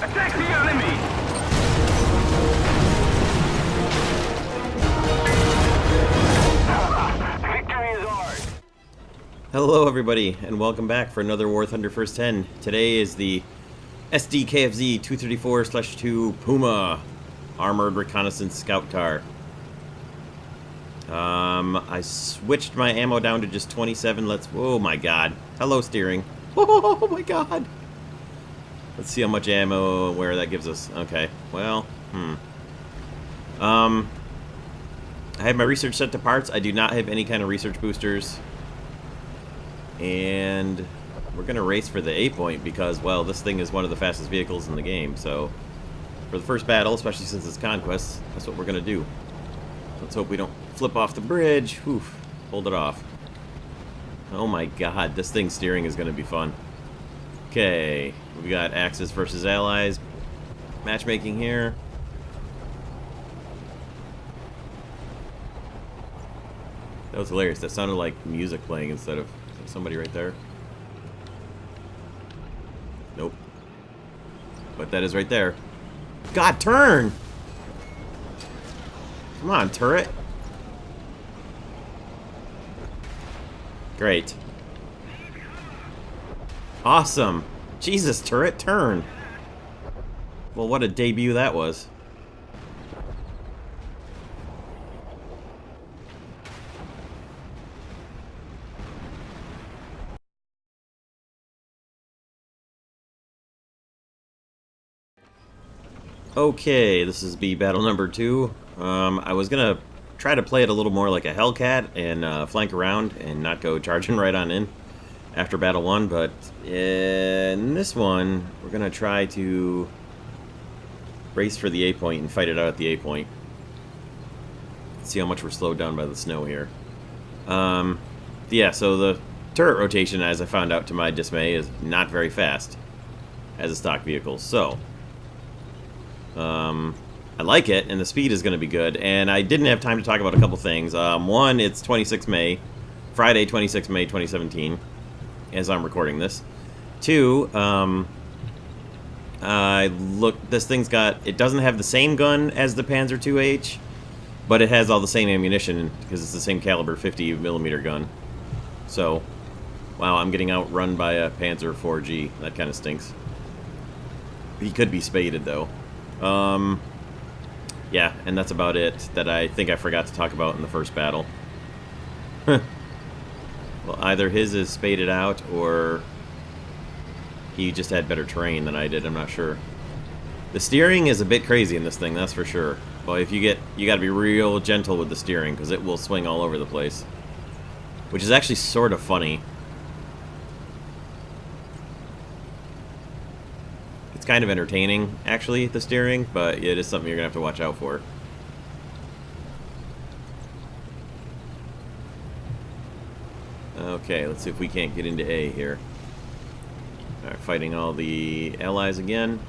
Attack the enemy! Victory is ours! Hello everybody, and welcome back for another War Thunder First 10. Today is the Sd.Kfz.234/2 Puma Armored Reconnaissance Scout Car. I switched my ammo down to just 27. Oh my god. Hello, steering. Oh my god. Let's see how much ammo and where that gives us. Okay, well, I have my research set to parts. I do not have any kind of research boosters. And we're going to race for the A point because, well, this thing is one of the fastest vehicles in the game. So, for the first battle, especially since it's Conquest, that's what we're going to do. Let's hope we don't flip off the bridge. Oof, hold it off. Oh my god, this thing's steering is going to be fun. Okay, we got Axis versus Allies matchmaking here. That was hilarious. That sounded like music playing instead of somebody right there. Nope. But that is right there. God, turn! Come on, turret. Great. Awesome. Jesus, turret, turn. Well, what a debut that was. Okay, this is B battle number 2. I was gonna try to play it a little more like a Hellcat and flank around and not go charging right on in after battle 1, but in this one, we're gonna try to race for the A point and fight it out at the A point. See how much we're slowed down by the snow here. Yeah, so the turret rotation, as I found out to my dismay, is not very fast as a stock vehicle. So, I like it, and the speed is going to be good. And I didn't have time to talk about a couple things. One, it's 26 May, Friday, 26 May 2017, as I'm recording this. Two, this thing's got, it doesn't have the same gun as the Panzer IIH, but it has all the same ammunition because it's the same caliber 50mm gun. So, wow, I'm getting outrun by a Panzer 4G. That kind of stinks. He could be spaded, though. Yeah, and that's about it that I think I forgot to talk about in the first battle. Well, either his is spaded out, or he just had better terrain than I did, I'm not sure. The steering is a bit crazy in this thing, that's for sure. Well, if you gotta be real gentle with the steering, because it will swing all over the place. Which is actually sort of funny. It's kind of entertaining, actually, the steering, but it is something you're going to have to watch out for. Okay, let's see if we can't get into A here. Alright, fighting all the allies again.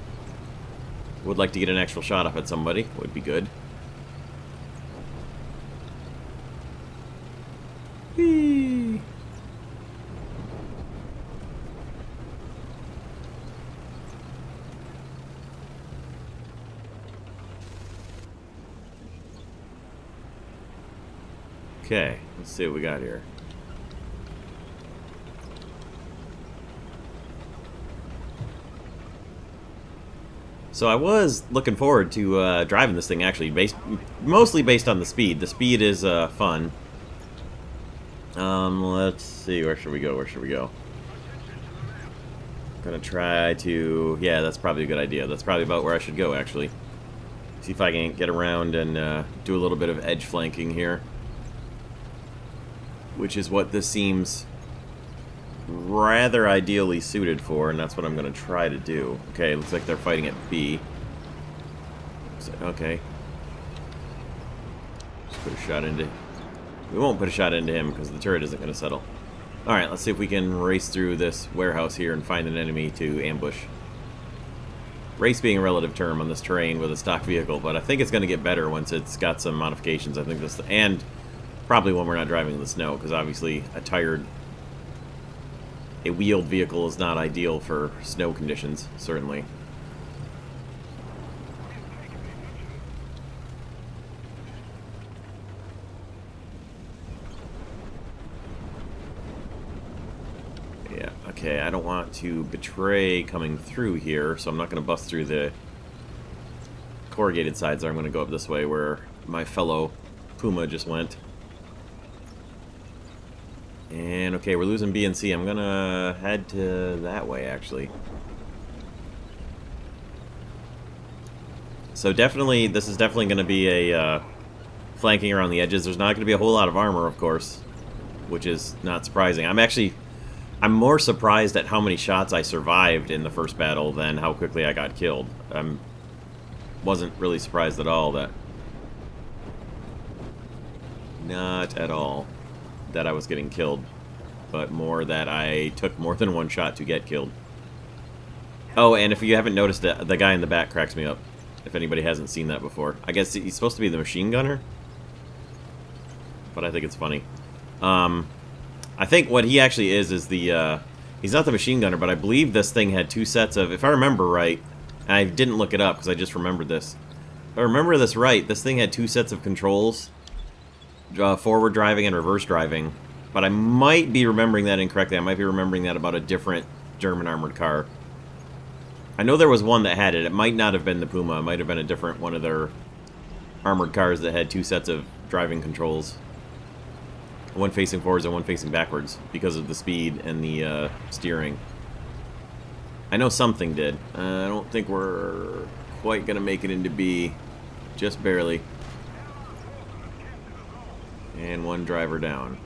Would like to get an actual shot off at somebody. Would be good. Whee! Okay, let's see what we got here. So I was looking forward to driving this thing, actually, mostly based on the speed. The speed is fun. Let's see, where should we go? Where should we go? Gonna try to... Yeah, that's probably a good idea. That's probably about where I should go, actually. See if I can get around and do a little bit of edge flanking here. Which is what this seems rather ideally suited for, and that's what I'm going to try to do. Okay, looks like they're fighting at B. Okay. Just put a shot into... We won't put a shot into him because the turret isn't going to settle. Alright, let's see if we can race through this warehouse here and find an enemy to ambush. Race being a relative term on this terrain with a stock vehicle, but I think it's going to get better once it's got some modifications. I think this... And... Probably when we're not driving in the snow, because obviously a wheeled vehicle is not ideal for snow conditions, certainly. Okay, I don't want to betray coming through here, so I'm not going to bust through the corrugated sides. I'm going to go up this way where my fellow Puma just went. And okay, we're losing B and C. I'm going to head to that way, actually. So definitely, this is definitely going to be a flanking around the edges. There's not going to be a whole lot of armor, of course, which is not surprising. I'm more surprised at how many shots I survived in the first battle than how quickly I got killed. Wasn't really surprised at all that... Not at all that I was getting killed, but more that I took more than one shot to get killed. Oh, and if you haven't noticed it, the guy in the back cracks me up. If anybody hasn't seen that before. I guess he's supposed to be the machine gunner, but I think it's funny. I think what he actually is the, he's not the machine gunner, but I believe this thing had two sets of, if I remember right, and I didn't look it up because I just remembered this. If I remember this right, this thing had two sets of controls, forward driving and reverse driving, but I might be remembering that incorrectly. I might be remembering that about a different German armored car. I know there was one that had it. It might not have been the Puma. It might have been a different one of their armored cars that had two sets of driving controls. One facing forwards and one facing backwards because of the speed and the steering. I know something did. I don't think we're quite going to make it into B. Just barely. And one driver down.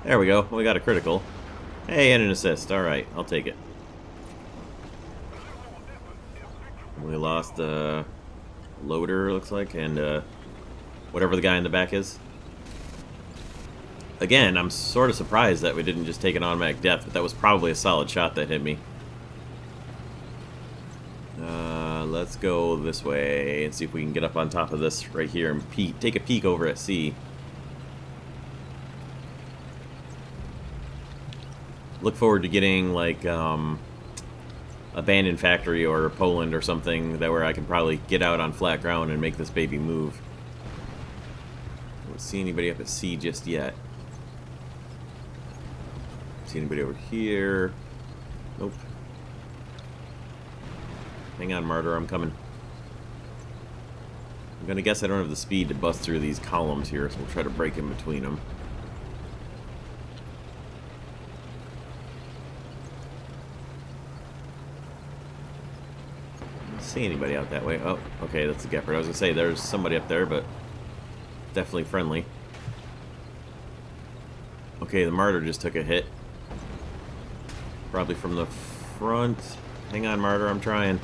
There we go. We got a critical. Hey, and an assist. Alright, I'll take it. We lost the loader, looks like, and whatever the guy in the back is. Again, I'm sort of surprised that we didn't just take an automatic death, but that was probably a solid shot that hit me. Let's go this way and see if we can get up on top of this right here and take a peek over at C. Look forward to getting, like, abandoned factory or Poland or something that where I can probably get out on flat ground and make this baby move. Don't see anybody up at C just yet. See anybody over here? Nope. Hang on, Martyr, I'm coming. I'm gonna guess I don't have the speed to bust through these columns here, so we'll try to break in between them. See anybody out that way? Oh, okay, that's the Gepard. I was gonna say there's somebody up there, but definitely friendly. Okay, the Martyr just took a hit. Probably from the front. Hang on, Martyr, I'm trying.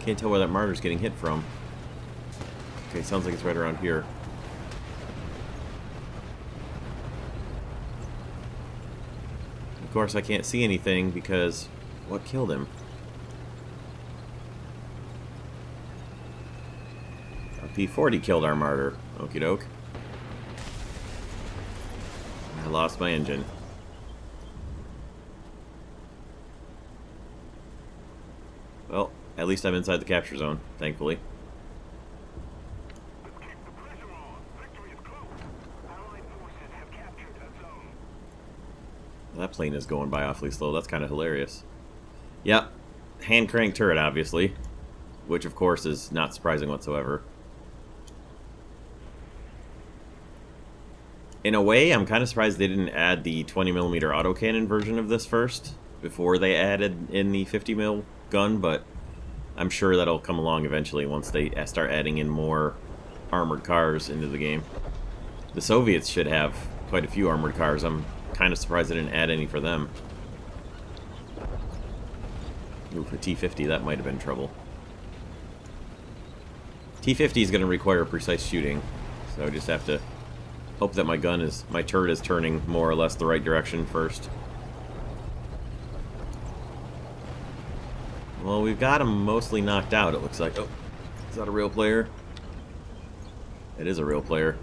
Can't tell where that Martyr's getting hit from. Okay, sounds like it's right around here. Of course, I can't see anything because what killed him? A P-40 killed our Martyr. Okie doke. I lost my engine. Well, at least I'm inside the capture zone, thankfully. That plane is going by awfully slow. That's kind of hilarious. Yep. Hand crank turret, obviously. Which, of course, is not surprising whatsoever. In a way, I'm kind of surprised they didn't add the 20mm autocannon version of this first, before they added in the 50mm gun, but I'm sure that'll come along eventually once they start adding in more armored cars into the game. The Soviets should have quite a few armored cars. I'm kind of surprised they didn't add any for them. Ooh, for T-50, that might have been trouble. T-50 is going to require precise shooting, so I just have to hope that my turret is turning more or less the right direction first. Well, we've got him mostly knocked out, it looks like. Oh, is that a real player? It is a real player.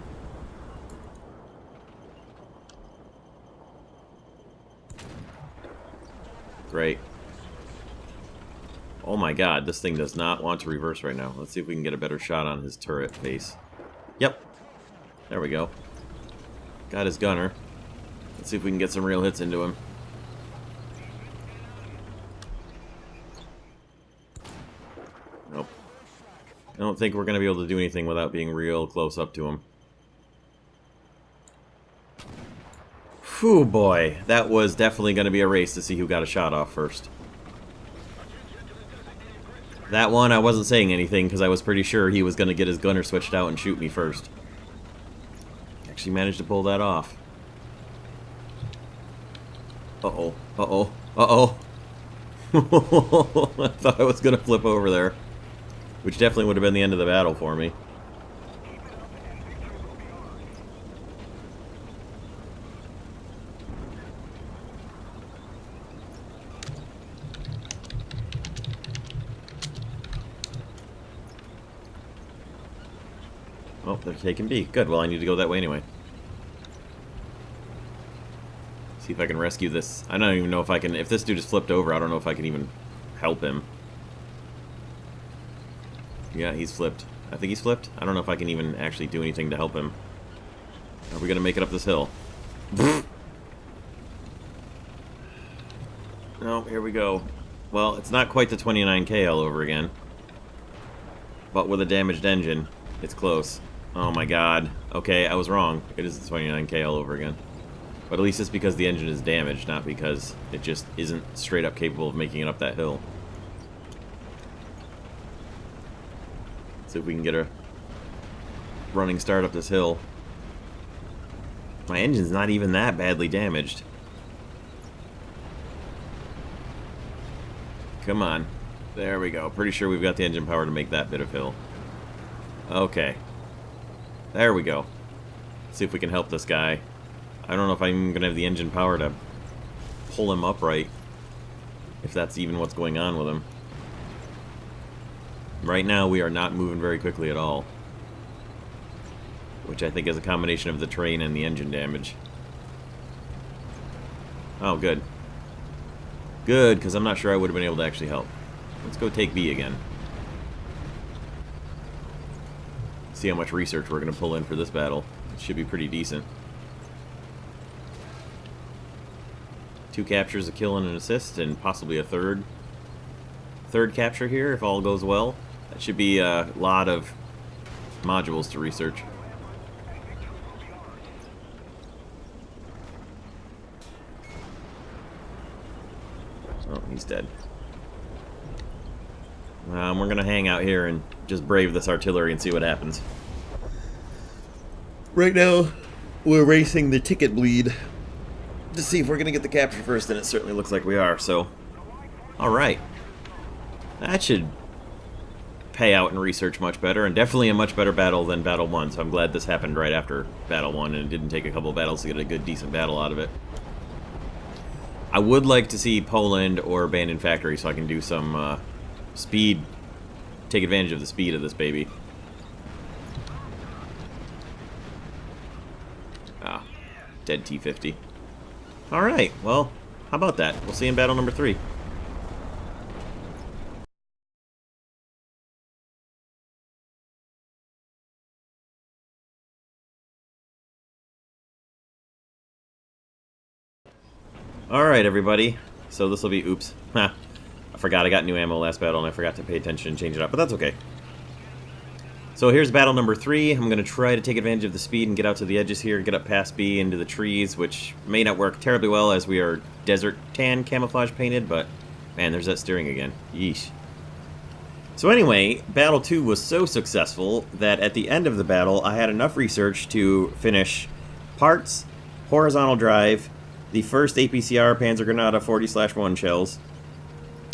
Great. Oh my god, this thing does not want to reverse right now. Let's see if we can get a better shot on his turret face. Yep. There we go. Got his gunner. Let's see if we can get some real hits into him. Nope. I don't think we're going to be able to do anything without being real close up to him. Whew, boy. That was definitely going to be a race to see who got a shot off first. That one, I wasn't saying anything because I was pretty sure he was going to get his gunner switched out and shoot me first. Actually managed to pull that off. Uh-oh. Uh-oh. Uh-oh. I thought I was going to flip over there. Which definitely would have been the end of the battle for me. Oh, they're taking B. Good, well I need to go that way anyway. See if I can rescue this. I don't even know if I can... If this dude is flipped over, I don't know if I can even help him. Yeah, he's flipped. I think he's flipped. I don't know if I can even actually do anything to help him. Are we going to make it up this hill? No, here we go. Well, it's not quite the 29K all over again. But with a damaged engine, it's close. Oh my god. Okay, I was wrong. It is the 29K all over again. But at least it's because the engine is damaged, not because it just isn't straight up capable of making it up that hill. See if we can get a running start up this hill. My engine's not even that badly damaged. Come on. There we go. Pretty sure we've got the engine power to make that bit of hill. Okay. There we go. See if we can help this guy. I don't know if I'm even going to have the engine power to pull him upright. If that's even what's going on with him. Right now, we are not moving very quickly at all. Which I think is a combination of the terrain and the engine damage. Oh, good. Good, because I'm not sure I would have been able to actually help. Let's go take B again. See how much research we're going to pull in for this battle. It should be pretty decent. 2 captures, a kill and an assist, and possibly a third capture here if all goes well. That should be a lot of modules to research. Oh, he's dead. We're going to hang out here and just brave this artillery and see what happens. Right now, we're racing the ticket bleed to see if we're going to get the capture first, and it certainly looks like we are, so... Alright. That should pay out in research much better, and definitely a much better battle than Battle 1, so I'm glad this happened right after Battle 1, and it didn't take a couple of battles to get a good, decent battle out of it. I would like to see Poland or Abandoned Factory so I can do some speed, take advantage of the speed of this baby. Ah, dead T-50. Alright, well, how about that? We'll see you in battle number 3. Alright, everybody. So this will be... Oops. I forgot I got new ammo last battle and I forgot to pay attention and change it up, but that's okay. So here's battle number 3. I'm going to try to take advantage of the speed and get out to the edges here, get up past B into the trees, which may not work terribly well as we are desert tan camouflage painted, but man, there's that steering again. Yeesh. So anyway, battle 2 was so successful that at the end of the battle, I had enough research to finish parts, horizontal drive, the first APCR Panzergranate 40/1 shells,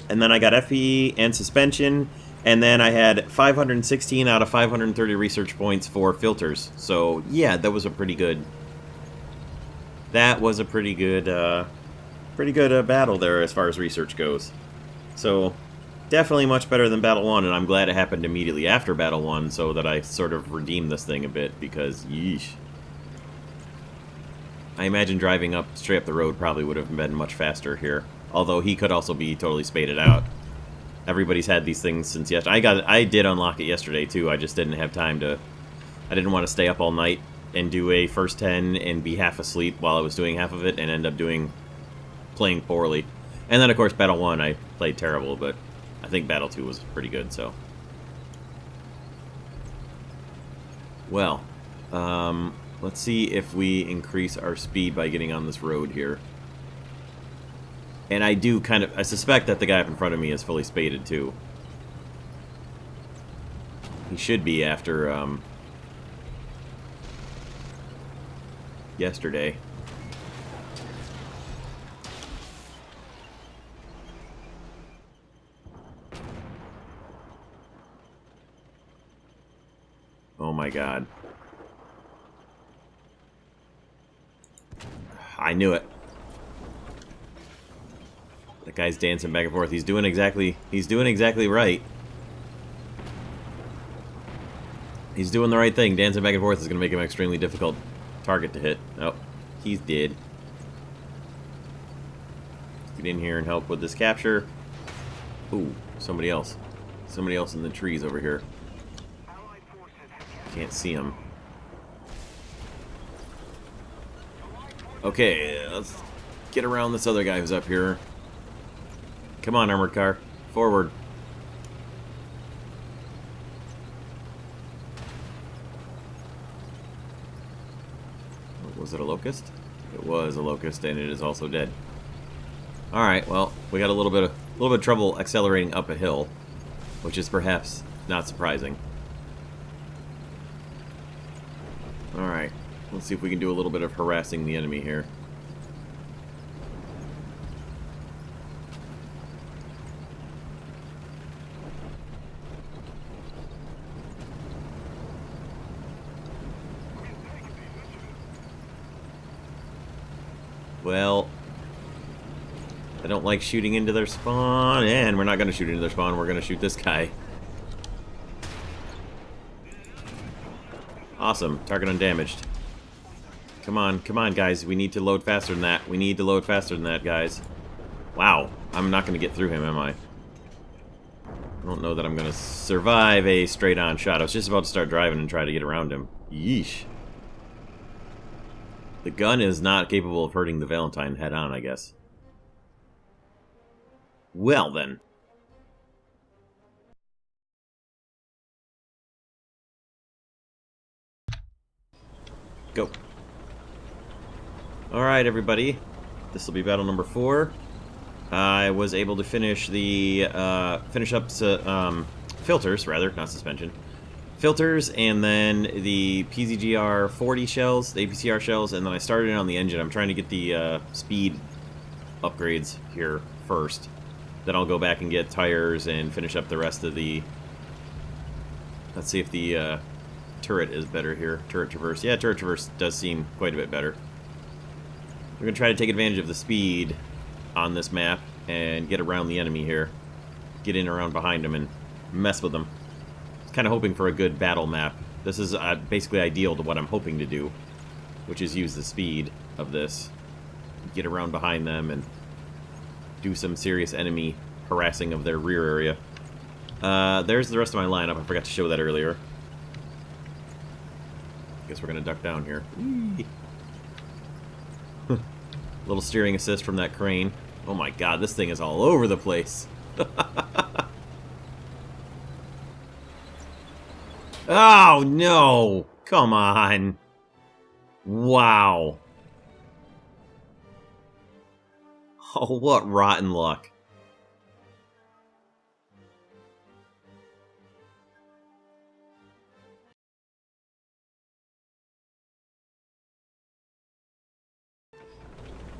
and then I got FPE and suspension, and then I had 516 out of 530 research points for filters. So yeah, that was a pretty good... That was a pretty good battle there as far as research goes. So definitely much better than Battle 1, and I'm glad it happened immediately after Battle 1 so that I sort of redeemed this thing a bit, because yeesh. I imagine driving up straight up the road probably would have been much faster here. Although he could also be totally spaded out. everybody's had these things since yesterday. I did unlock it yesterday too. I just didn't have time to. I didn't want to stay up all night and do a first 10 and be half asleep while I was doing half of it and end up playing poorly. And then of course Battle 1 I played terrible, but I think Battle 2 was pretty good. So, well, let's see if we increase our speed by getting on this road here. And I suspect that the guy up in front of me is fully spaded too. He should be after, yesterday. Oh my god. I knew it. That guy's dancing back and forth. He's doing exactly right. He's doing the right thing. Dancing back and forth is going to make him an extremely difficult target to hit. Oh, he's dead. Let's get in here and help with this capture. Ooh, somebody else. Somebody else in the trees over here. Can't see him. Okay, let's get around this other guy who's up here. Come on, armored car. Forward. Was it a locust? It was a locust, and it is also dead. Alright, well, we got a little bit of trouble accelerating up a hill, which is perhaps not surprising. Alright, let's see if we can do a little bit of harassing the enemy here. Well, I don't like shooting into their spawn, and we're not going to shoot into their spawn, we're going to shoot this guy. Awesome, target undamaged. Come on, guys, we need to load faster than that. We need to load faster than that, guys. Wow, I'm not going to get through him, am I? I don't know that I'm going to survive a straight-on shot. I was just about to start driving and try to get around him. Yeesh. The gun is not capable of hurting the Valentine head-on, I guess. Well, then. Go. Alright, everybody. This will be battle number 4. I was able to finish the, finish up, filters, rather, not suspension. Filters, and then the PZGR 40 shells, the APCR shells, and then I started on the engine. I'm trying to get the speed upgrades here first. Then I'll go back and get tires and finish up the rest of the... Let's see if the turret is better here. Turret traverse. Yeah, turret traverse does seem quite a bit better. We're going to try to take advantage of the speed on this map and get around the enemy here. Get in around behind them and mess with them. Kind of hoping for a good battle map. This is basically ideal to what I'm hoping to do, which is use the speed of this, get around behind them, and do some serious enemy harassing of their rear area. There's the rest of my lineup. I forgot to show that earlier. Guess we're gonna duck down here. Little steering assist from that crane. Oh my god, this thing is all over the place. Oh, no! Come on! Wow. Oh, what rotten luck.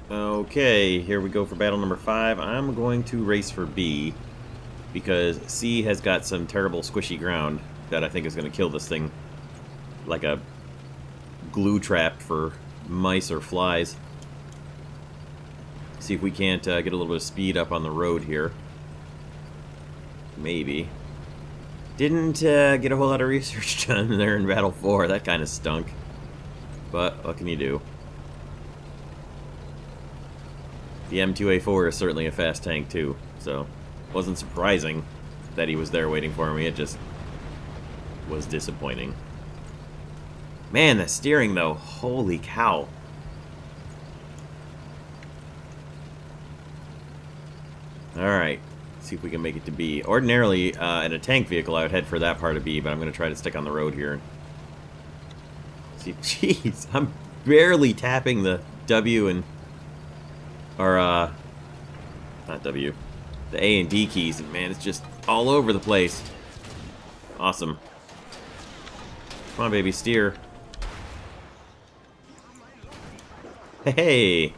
Okay, here we go for battle number 5. I'm going to race for B, because C has got some terrible squishy ground that I think is going to kill this thing like a glue trap for mice or flies. See if we can't get a little bit of speed up on the road here. Maybe. Didn't get a whole lot of research done there in Battle 4. That kind of stunk. But what can you do? The M2A4 is certainly a fast tank too, so wasn't surprising that he was there waiting for me. It just was disappointing. Man, the steering, though. Holy cow. Alright. See if we can make it to B. Ordinarily, in a tank vehicle, I would head for that part of B, but I'm going to try to stick on the road here. See, jeez, I'm barely tapping the W and... Or, not W. The A and D keys, and man, it's just all over the place. Awesome. Come on, baby, steer. Hey!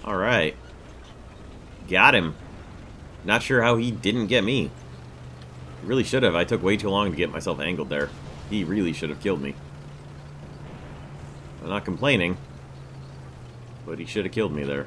Alright. Got him. Not sure how he didn't get me. He really should have. I took way too long to get myself angled there. He really should have killed me. I'm not complaining, but he should have killed me there.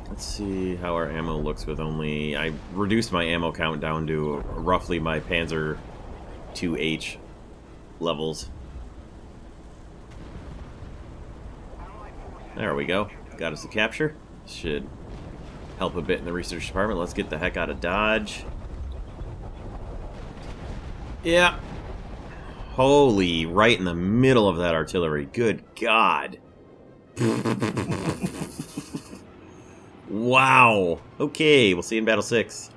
Let's see how our ammo looks with only... I reduced my ammo count down to roughly my Panzer IIH levels. There we go. Got us a capture. Should help a bit in the research department. Let's get the heck out of Dodge. Yeah. Holy, right in the middle of that artillery. Good God. Wow. Okay, we'll see you in Battle 6.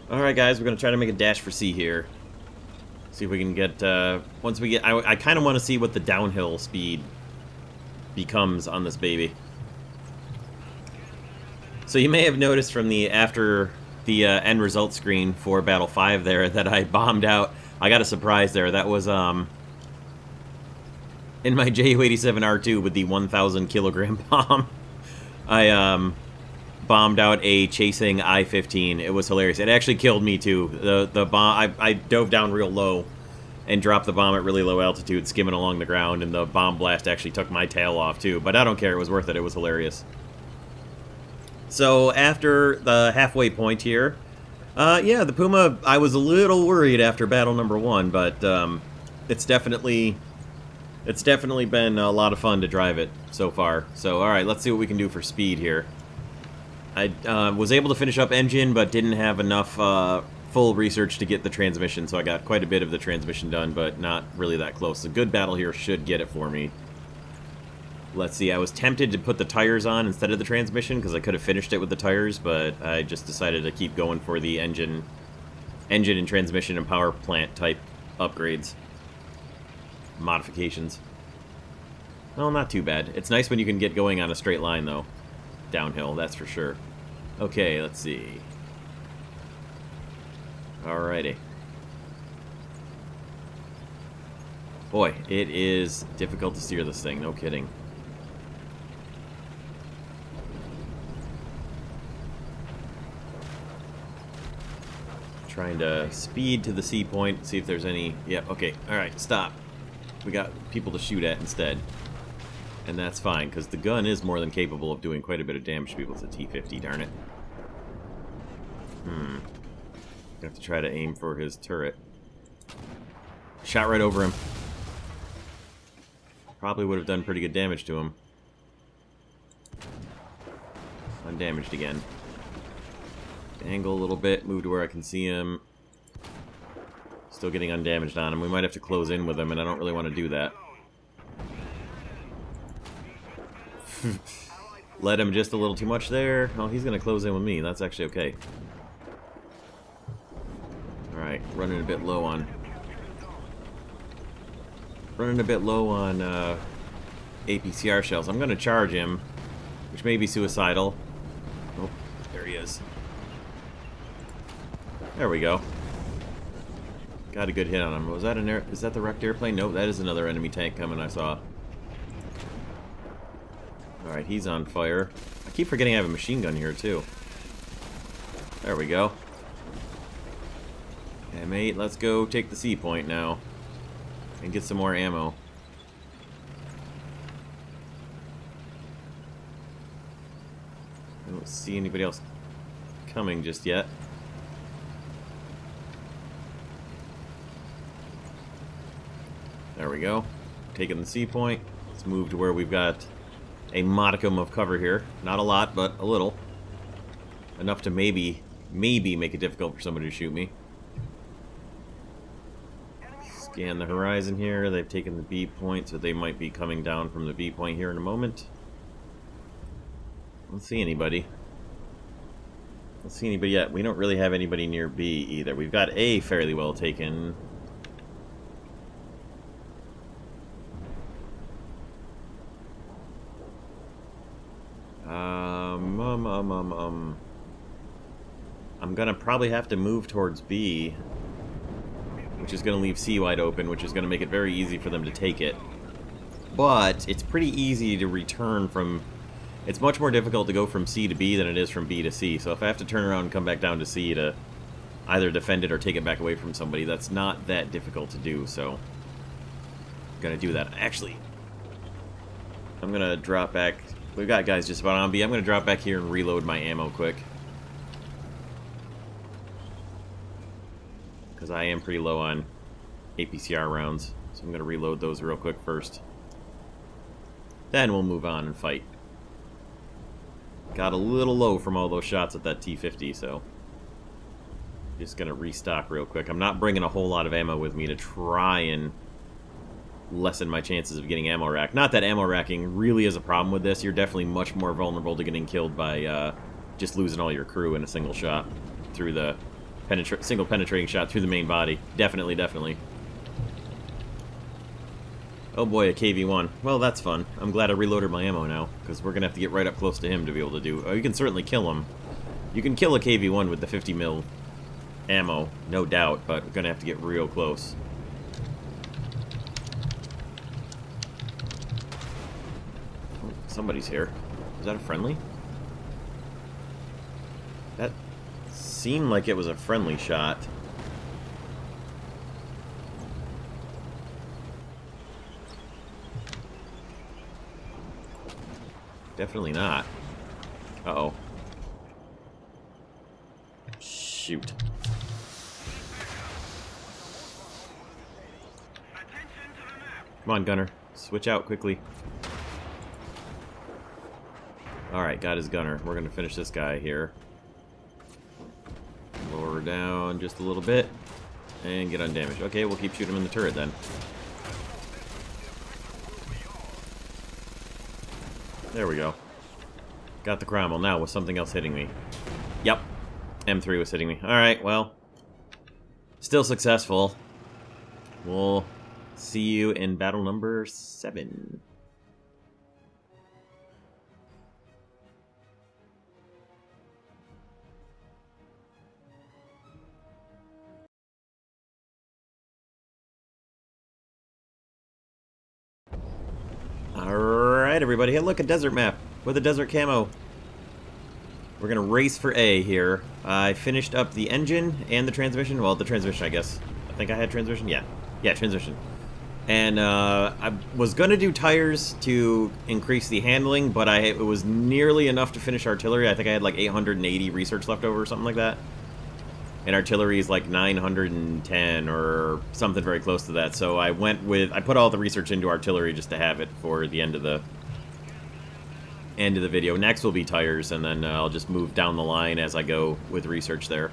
Alright guys, we're going to try to make a dash for C here. See if we can get, once we get, I kind of want to see what the downhill speed becomes on this baby. So you may have noticed from the, after the end result screen for Battle 5 there, that I bombed out. I got a surprise there. That was, in my Ju-87R2 with the 1,000 kilogram bomb. I, bombed out a chasing I-15. It was hilarious. It actually killed me too. The bomb, I dove down real low and dropped the bomb at really low altitude, skimming along the ground, and the bomb blast actually took my tail off too. But I don't care. It was worth it. It was hilarious. So after the halfway point here, yeah, the Puma, I was a little worried after battle number 1, but it's definitely been a lot of fun to drive it so far. So all right, let's see what we can do for speed here. I was able to finish up engine, but didn't have enough full research to get the transmission, so I got quite a bit of the transmission done, but not really that close. A good battle here should get it for me. Let's see, I was tempted to put the tires on instead of the transmission, because I could have finished it with the tires, but I just decided to keep going for the engine and transmission and power plant type upgrades. Modifications. Well, not too bad. It's nice when you can get going on a straight line, though. Downhill, that's for sure. Okay, let's see. Alrighty. Boy, it is difficult to steer this thing, no kidding. Trying to speed to the C point, see if there's any... Yep, okay, alright, stop. We got people to shoot at instead. And that's fine, because the gun is more than capable of doing quite a bit of damage to people with a T-50, darn it. Have to try to aim for his turret. Shot right over him. Probably would have done pretty good damage to him. Undamaged again. Angle a little bit, move to where I can see him. Still getting undamaged on him. We might have to close in with him, and I don't really want to do that. Let him just a little too much there. Oh, he's going to close in with me. That's actually okay. Alright, running a bit low on... APCR shells. I'm going to charge him, which may be suicidal. Oh, there he is. There we go. Got a good hit on him. Was that an air... Is that the wrecked airplane? Nope, that is another enemy tank coming, I saw. Alright, he's on fire. I keep forgetting I have a machine gun here, too. There we go. Okay, mate, let's go take the C point now. And get some more ammo. I don't see anybody else coming just yet. There we go. Taking the C point. Let's move to where we've got a modicum of cover here. Not a lot, but a little. Enough to maybe make it difficult for somebody to shoot me. Scan the horizon here. They've taken the B point, so they might be coming down from the B point here in a moment. Don't see anybody. Don't see anybody yet. We don't really have anybody near B either. We've got A fairly well taken. I'm gonna probably have to move towards B, which is gonna leave C wide open, which is gonna make it very easy for them to take it. But it's pretty easy to return from... It's much more difficult to go from C to B than it is from B to C. So if I have to turn around and come back down to C to either defend it or take it back away from somebody, that's not that difficult to do. So I'm gonna do that. Actually, I'm gonna drop back. We've got guys just about on B. I'm gonna drop back here and reload my ammo quick, because I am pretty low on APCR rounds. So I'm gonna reload those real quick first. Then we'll move on and fight. Got a little low from all those shots at that T-50, so just gonna restock real quick. I'm not bringing a whole lot of ammo with me to try and lessen my chances of getting ammo rack. Not that ammo racking really is a problem with this. You're definitely much more vulnerable to getting killed by just losing all your crew in a single shot through the single penetrating shot through the main body. Definitely, definitely. Oh boy, a KV-1. Well, that's fun. I'm glad I reloaded my ammo now, because we're going to have to get right up close to him to be able to do... Oh, you can certainly kill him. You can kill a KV-1 with the 50 mil ammo, no doubt, but we're going to have to get real close. Oh, somebody's here. Is that a friendly? That seemed like it was a friendly shot. Definitely not. Uh-oh. Shoot. Come on, gunner. Switch out quickly. Alright, got his gunner. We're gonna finish this guy here. Lower down just a little bit. And get undamaged. Okay, we'll keep shooting him in the turret then. There we go. Got the Cromwell now with something else hitting me. Yep. M3 was hitting me. Alright, well. Still successful. We'll see you in battle number 7. Alright, everybody. Hey, look, a desert map with a desert camo. We're going to race for A here. I finished up the engine and the transmission. Well, the transmission, I guess. I think I had transmission? Yeah. Yeah, transmission. And I was going to do tires to increase the handling, but it was nearly enough to finish artillery. I think I had like 880 research left over or something like that. And artillery is like 910 or something very close to that. So I put all the research into artillery just to have it for the end of the video. Next will be tires, and then I'll just move down the line as I go with research there.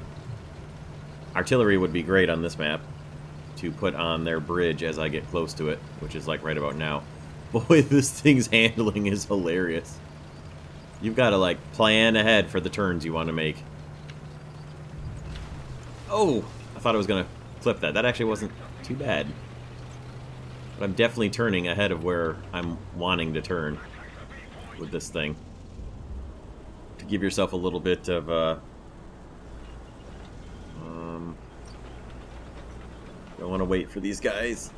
Artillery would be great on this map to put on their bridge as I get close to it, which is like right about now. Boy, this thing's handling is hilarious. You've got to like plan ahead for the turns you want to make. Oh, I thought I was going to flip that. That actually wasn't too bad. But I'm definitely turning ahead of where I'm wanting to turn with this thing. To give yourself a little bit of, don't want to wait for these guys.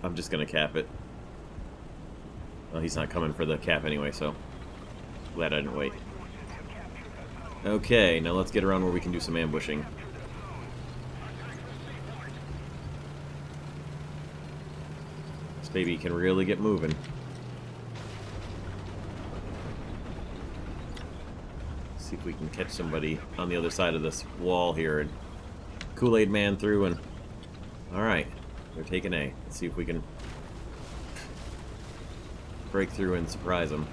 I'm just going to cap it. Well, he's not coming for the cap anyway, so glad I didn't wait. Okay, now let's get around where we can do some ambushing. This baby can really get moving. See if we can catch somebody on the other side of this wall here and Kool-Aid man through and Alright. They're taking A. Let's see if we can break through and surprise them.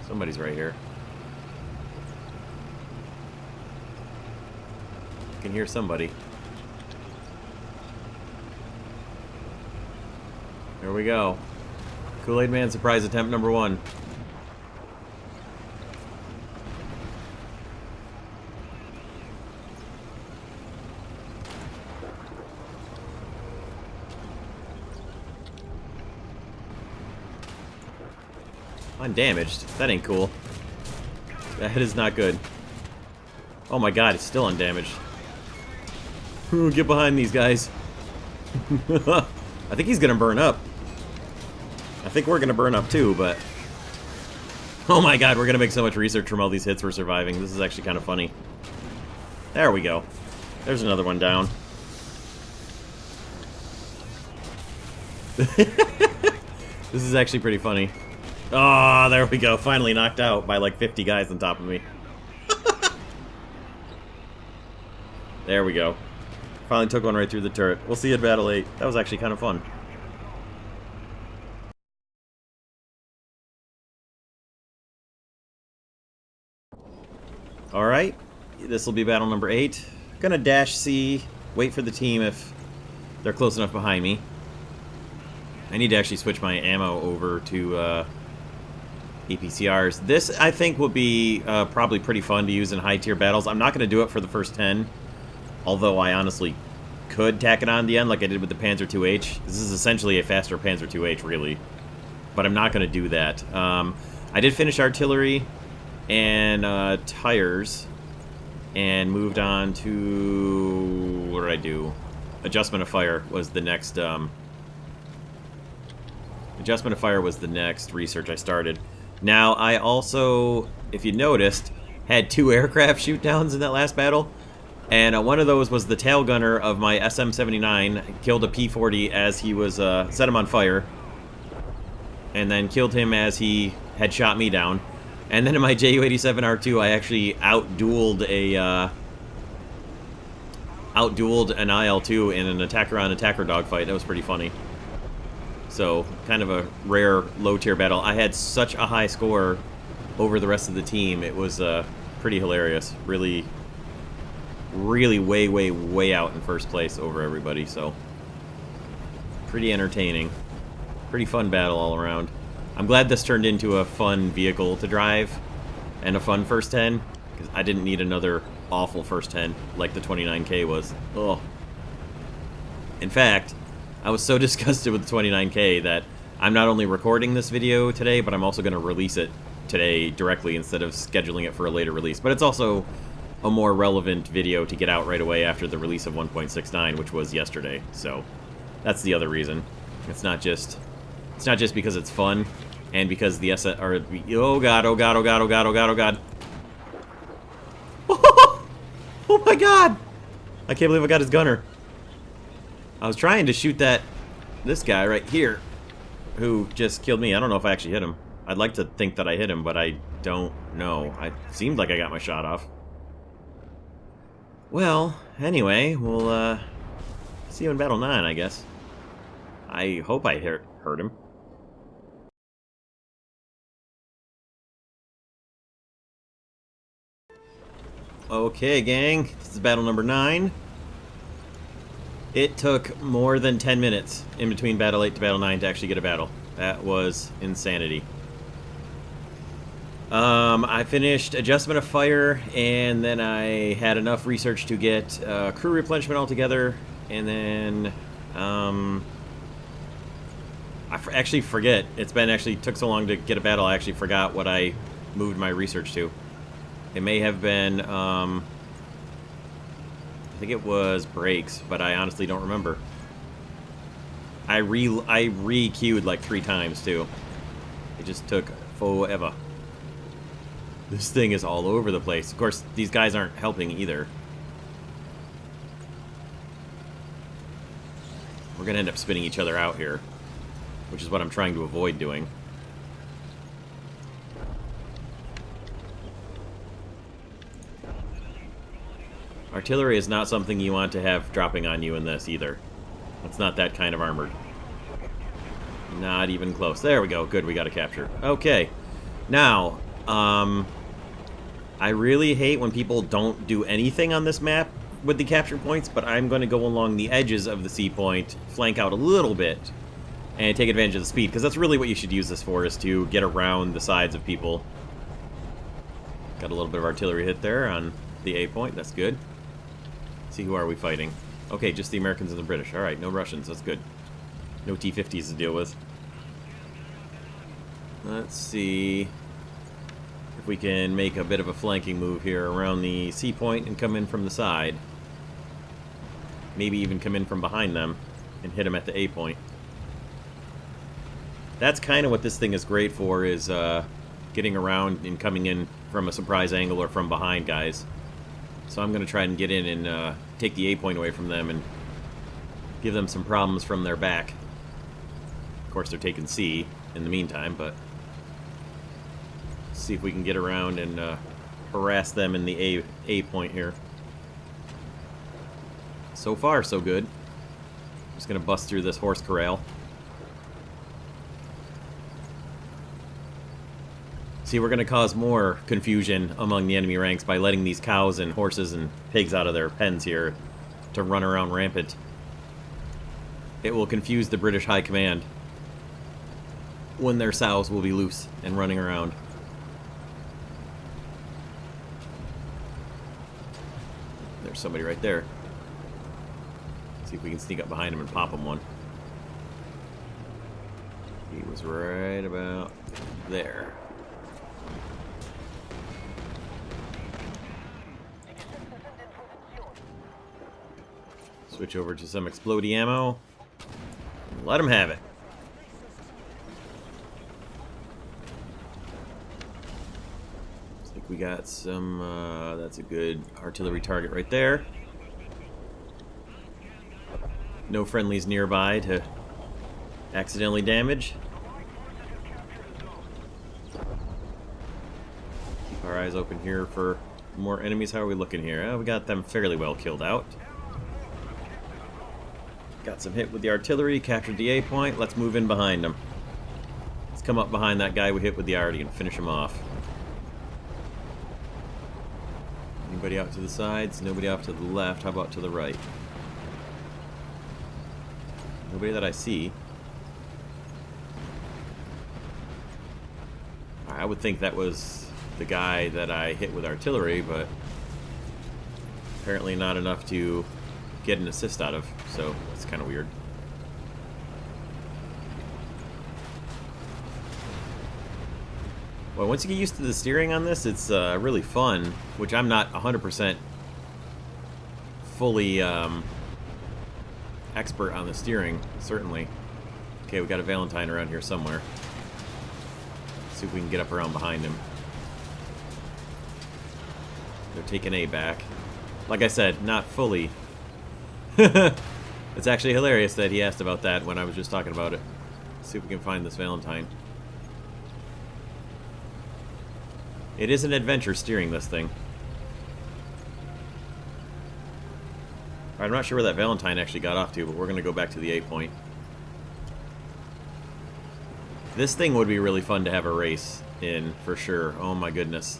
Somebody's right here. I can hear somebody. Here we go. Kool-Aid Man surprise attempt number 1. Undamaged? That ain't cool. That is not good. Oh my god, it's still undamaged. Ooh, get behind these guys. I think he's gonna burn up. I think we're gonna burn up too, but... Oh my god, we're gonna make so much research from all these hits we're surviving. This is actually kind of funny. There we go. There's another one down. This is actually pretty funny. Ah, oh, there we go. Finally knocked out by like 50 guys on top of me. There we go. Finally took one right through the turret. We'll see you at Battle 8. That was actually kind of fun. Alright. This will be battle number 8. Gonna dash C. Wait for the team if they're close enough behind me. I need to actually switch my ammo over to APCRs. This, I think, will be probably pretty fun to use in high-tier battles. I'm not going to do it for the first 10, although I honestly could tack it on the end like I did with the Panzer IIH. This is essentially a faster Panzer IIH, really, but I'm not going to do that. I did finish artillery and tires and moved on to... what did I do? Adjustment of fire was the next... Adjustment of fire was the next research I started. Now, I also, if you noticed, had 2 aircraft shoot-downs in that last battle. And one of those was the tail gunner of my SM-79. Killed a P-40 as he was, set him on fire. And then killed him as he had shot me down. And then in my Ju-87R2, I actually outdueled an IL-2 in an attacker-on-attacker dogfight. That was pretty funny. So, kind of a rare low-tier battle. I had such a high score over the rest of the team. It was pretty hilarious. Really, really way out in first place over everybody. So, pretty entertaining. Pretty fun battle all around. I'm glad this turned into a fun vehicle to drive and a fun first 10, because I didn't need another awful first 10 like the 29K was. Ugh. In fact, I was so disgusted with the 29K that I'm not only recording this video today, but I'm also going to release it today directly instead of scheduling it for a later release. But it's also a more relevant video to get out right away after the release of 1.69, which was yesterday. So that's the other reason. It's not just because it's fun and because the oh god. Oh my god! I can't believe I got his gunner. I was trying to shoot this guy right here, who just killed me. I don't know if I actually hit him. I'd like to think that I hit him, but I don't know. It seemed like I got my shot off. Well, anyway, we'll see you in Battle 9, I guess. I hope I hurt him. Okay, gang, this is battle number 9. It took more than 10 minutes in between Battle 8 to Battle 9 to actually get a battle. That was insanity. I finished Adjustment of Fire, and then I had enough research to get crew replenishment altogether, and then I actually forget. It's been took so long to get a battle, I actually forgot what I moved my research to. It may have been... I think it was brakes, but I honestly don't remember. I re-queued like 3 times, too. It just took forever. This thing is all over the place. Of course, these guys aren't helping either. We're gonna end up spinning each other out here, which is what I'm trying to avoid doing. Artillery is not something you want to have dropping on you in this either. It's not that kind of armored. Not even close. There we go. Good, we got a capture. Okay. Now, I really hate when people don't do anything on this map with the capture points, but I'm going to go along the edges of the C point, flank out a little bit, and take advantage of the speed, because that's really what you should use this for, is to get around the sides of people. Got a little bit of artillery hit there on the A point. That's good. Let's see, who are we fighting? Okay, just the Americans and the British. Alright, no Russians. That's good. No T-50s to deal with. Let's see if we can make a bit of a flanking move here around the C point and come in from the side. Maybe even come in from behind them and hit them at the A point. That's kind of what this thing is great for, is getting around and coming in from a surprise angle or from behind guys. So I'm going to try and get in and take the A point away from them and give them some problems from their back. Of course, they're taking C in the meantime, but see if we can get around and harass them in the A point here. So far, so good. Just going to bust through this horse corral. See, we're going to cause more confusion among the enemy ranks by letting these cows and horses and pigs out of their pens here to run around rampant. It will confuse the British High Command when their sows will be loose and running around. There's somebody right there. See if we can sneak up behind him and pop him one. He was right about there. Switch over to some explodey ammo. Let him have it. Looks like we got some, that's a good artillery target right there. No friendlies nearby to accidentally damage. Keep our eyes open here for more enemies. How are we looking here? We got them fairly well killed out. Got some hit with the artillery, captured the A point. Let's move in behind them. Let's come up behind that guy we hit with the arty and finish him off. Anybody out to the sides? Nobody off to the left. How about to the right? Nobody that I see. I would think that was the guy that I hit with artillery, but apparently not enough to get an assist out of, so it's kind of weird. Well, once you get used to the steering on this, it's really fun, which I'm not 100% fully expert on the steering, certainly. Okay, we got a Valentine around here somewhere. See if we can get up around behind him. They're taking A back. Like I said, not fully. It's actually hilarious that he asked about that when I was just talking about it. Let's see if we can find this Valentine. It is an adventure steering this thing. Alright, I'm not sure where that Valentine actually got off to, but we're going to go back to the A point. This thing would be really fun to have a race in, for sure. Oh my goodness.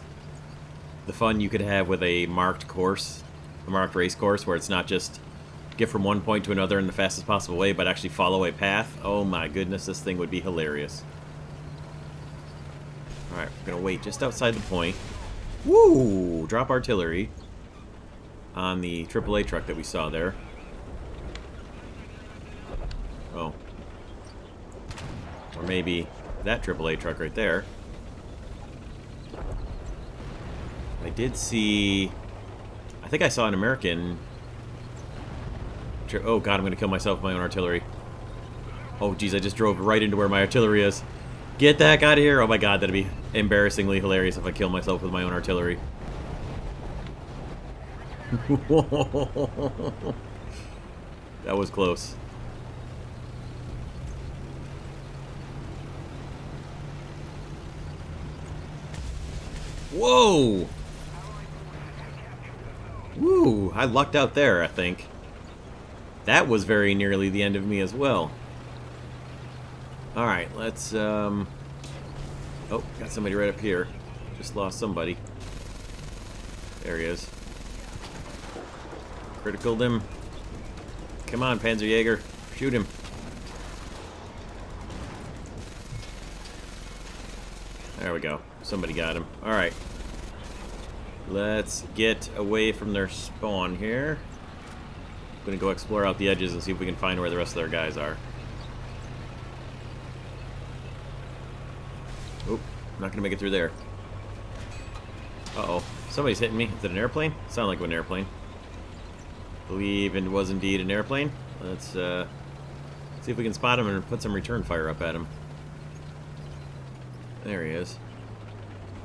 The fun you could have with a marked course, a marked race course, where it's not just get from one point to another in the fastest possible way, but actually follow a path. Oh my goodness, this thing would be hilarious. Alright, we're going to wait just outside the point. Woo! Drop artillery on the AAA truck that we saw there. Oh. Or maybe that AAA truck right there. I did see... I think I saw an American... Oh god, I'm going to kill myself with my own artillery. Oh geez, I just drove right into where my artillery is. Get the heck out of here! Oh my god, that'd be embarrassingly hilarious if I kill myself with my own artillery. That was close. Whoa! Woo! Ooh, I lucked out there, I think. That was very nearly the end of me as well. Alright, let's, Oh, got somebody right up here. Just lost somebody. There he is. Criticaled him. Come on, Panzerjäger. Shoot him. There we go. Somebody got him. Alright. Let's get away from their spawn here. I'm gonna go explore out the edges and see if we can find where the rest of their guys are. Oop, I'm not gonna make it through there. Uh-oh. Somebody's hitting me. Is it an airplane? Sounded like an airplane. Believe it was indeed an airplane. Let's see if we can spot him and put some return fire up at him. There he is.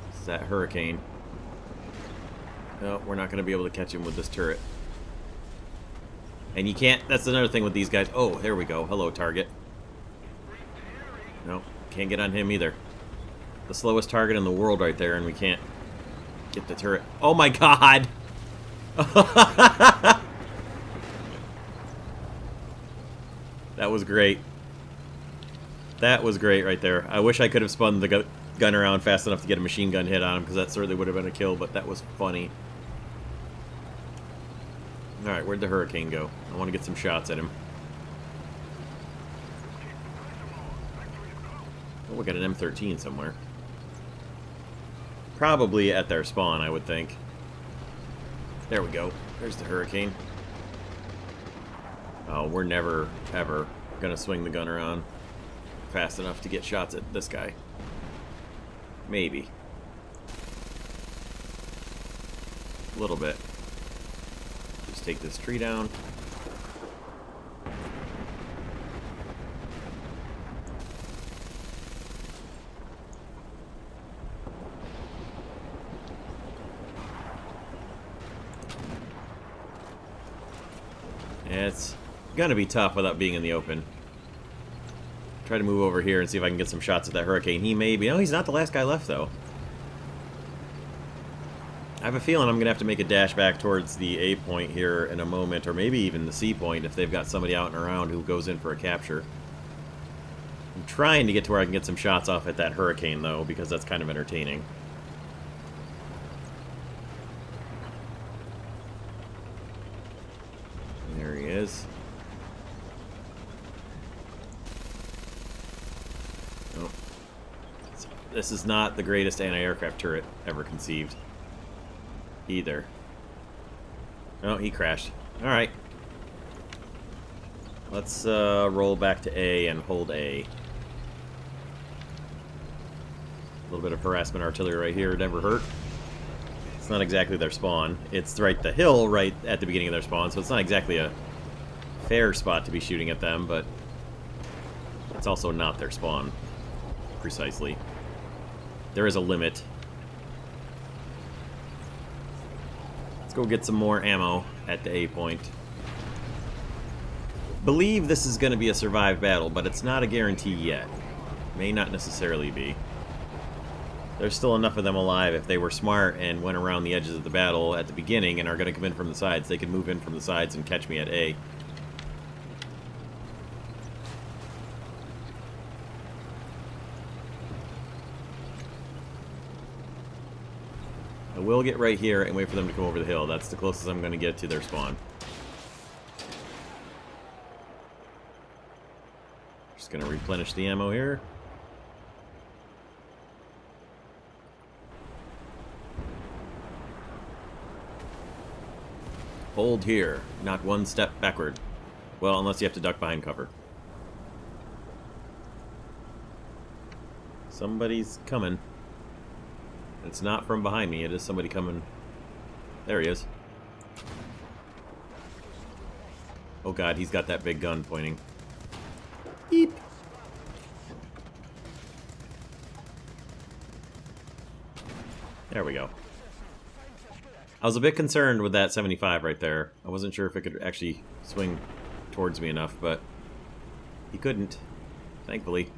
It's that Hurricane. No, we're not going to be able to catch him with this turret. And you can't... That's another thing with these guys. Oh, there we go. Hello, target. No, can't get on him either. The slowest target in the world right there, and we can't get the turret. Oh my god! That was great. That was great right there. I wish I could have spun the gun around fast enough to get a machine gun hit on him, because that certainly would have been a kill, but that was funny. Alright, where'd the Hurricane go? I want to get some shots at him. Oh, we got an M13 somewhere. Probably at their spawn, I would think. There we go. There's the Hurricane. Oh, we're never, ever gonna swing the gun around fast enough to get shots at this guy. Maybe. A little bit. Just take this tree down. It's gonna be tough without being in the open. Try to move over here and see if I can get some shots at that Hurricane. He may be... No, he's not the last guy left, though. I have a feeling I'm gonna have to make a dash back towards the A point here in a moment, or maybe even the C point if they've got somebody out and around who goes in for a capture. I'm trying to get to where I can get some shots off at that Hurricane, though, because that's kind of entertaining. There he is. Oh. This is not the greatest anti-aircraft turret ever conceived. Either. Oh, he crashed. Alright. Let's roll back to A and hold A. A little bit of harassment artillery right here, never hurt. It's not exactly their spawn. It's right the hill right at the beginning of their spawn, so it's not exactly a fair spot to be shooting at them, but it's also not their spawn, precisely. There is a limit. Let's go get some more ammo at the A point. Believe this is going to be a survived battle, but it's not a guarantee yet. May not necessarily be. There's still enough of them alive. If they were smart and went around the edges of the battle at the beginning and are going to come in from the sides, they could move in from the sides and catch me at A. I will get right here and wait for them to come over the hill. That's the closest I'm going to get to their spawn. Just going to replenish the ammo here. Hold here, not one step backward. Well, unless you have to duck behind cover. Somebody's coming. It's not from behind me, it is somebody coming. There he is. Oh god, he's got that big gun pointing. Beep! There we go. I was a bit concerned with that 75 right there. I wasn't sure if it could actually swing towards me enough, but he couldn't, thankfully.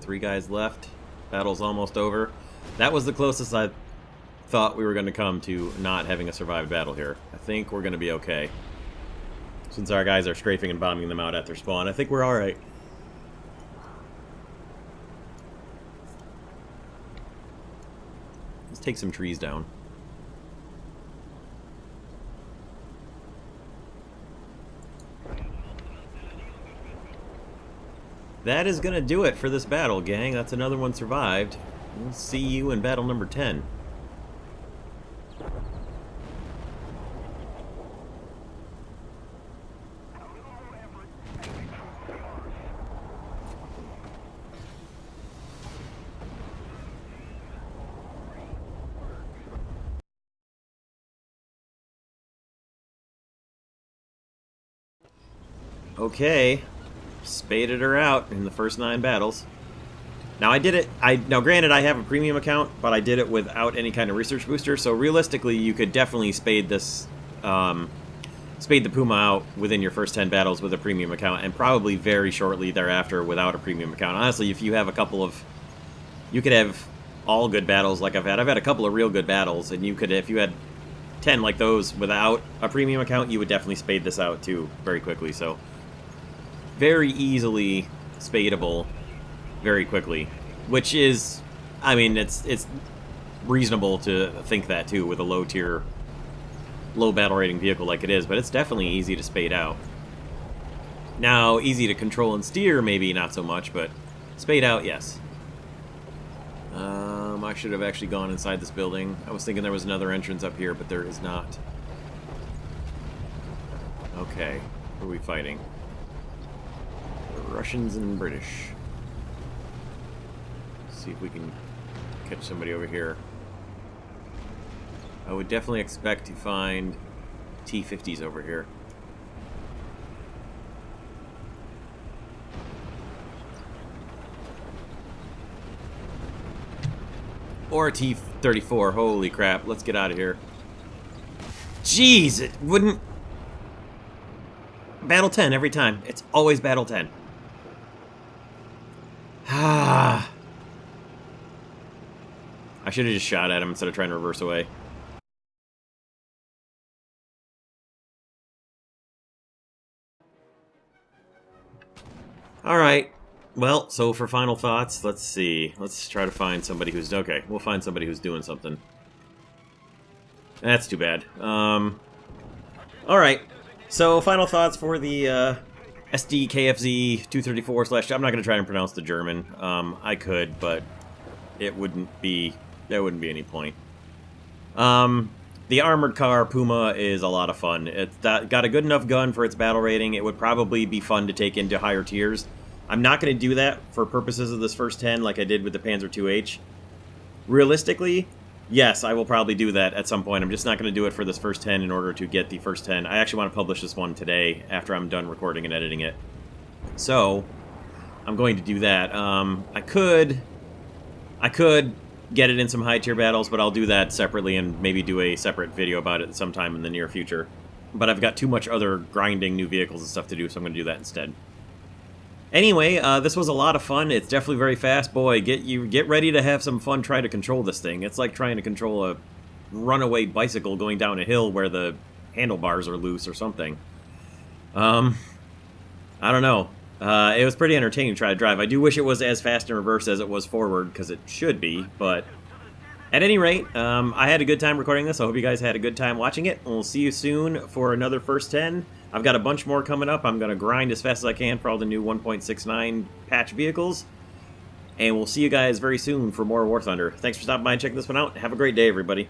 3 guys left. Battle's almost over. That was the closest I thought we were going to come to not having a survived battle here. I think we're going to be okay. Since our guys are strafing and bombing them out at their spawn, I think we're alright. Let's take some trees down. That is going to do it for this battle, gang. That's another one survived. We'll see you in battle number 10. Okay. Spaded her out in the first 9 battles. Now I did it, now granted I have a premium account, but I did it without any kind of research booster, so realistically you could definitely spade this, spade the Puma out within your first 10 battles with a premium account, and probably very shortly thereafter without a premium account. Honestly, if you have a couple of, you could have all good battles like I've had a couple of real good battles, and you could, if you had 10 like those without a premium account, you would definitely spade this out too very quickly, so very easily spadeable very quickly, which is, I mean, it's reasonable to think that too with a low tier, low battle rating vehicle like it is, but it's definitely easy to spade out. Now, easy to control and steer, maybe not so much, but spade out, yes. I should have actually gone inside this building. I was thinking there was another entrance up here, but there is not. Okay, who are we fighting? Russians and British. Let's see if we can catch somebody over here. I would definitely expect to find T-50s over here. Or a T-34. Holy crap, let's get out of here. Jeez, it wouldn't... Battle 10 every time. It's always Battle 10. Ah. I should have just shot at him instead of trying to reverse away. Alright. Well, so for final thoughts, let's see. Let's try to find somebody who's... Okay, we'll find somebody who's doing something. That's too bad. Alright. So, final thoughts for the Sd.Kfz.234 / I'm not going to try and pronounce the German. I could, but it wouldn't be... There wouldn't be any point. The armored car Puma is a lot of fun. It's got a good enough gun for its battle rating. It would probably be fun to take into higher tiers. I'm not going to do that for purposes of this first 10 like I did with the Panzer IIH. Realistically, yes, I will probably do that at some point. I'm just not going to do it for this first 10 in order to get the first 10. I actually want to publish this one today after I'm done recording and editing it. So, I'm going to do that. I could get it in some high-tier battles, but I'll do that separately and maybe do a separate video about it sometime in the near future. But I've got too much other grinding new vehicles and stuff to do, so I'm going to do that instead. Anyway, this was a lot of fun. It's definitely very fast. Boy, get ready to have some fun trying to control this thing. It's like trying to control a runaway bicycle going down a hill where the handlebars are loose or something. I don't know. It was pretty entertaining to try to drive. I do wish it was as fast in reverse as it was forward, because it should be, but at any rate, I had a good time recording this. I hope you guys had a good time watching it. We'll see you soon for another First 10. I've got a bunch more coming up. I'm going to grind as fast as I can for all the new 1.69 patch vehicles. And we'll see you guys very soon for more War Thunder. Thanks for stopping by and checking this one out. Have a great day, everybody.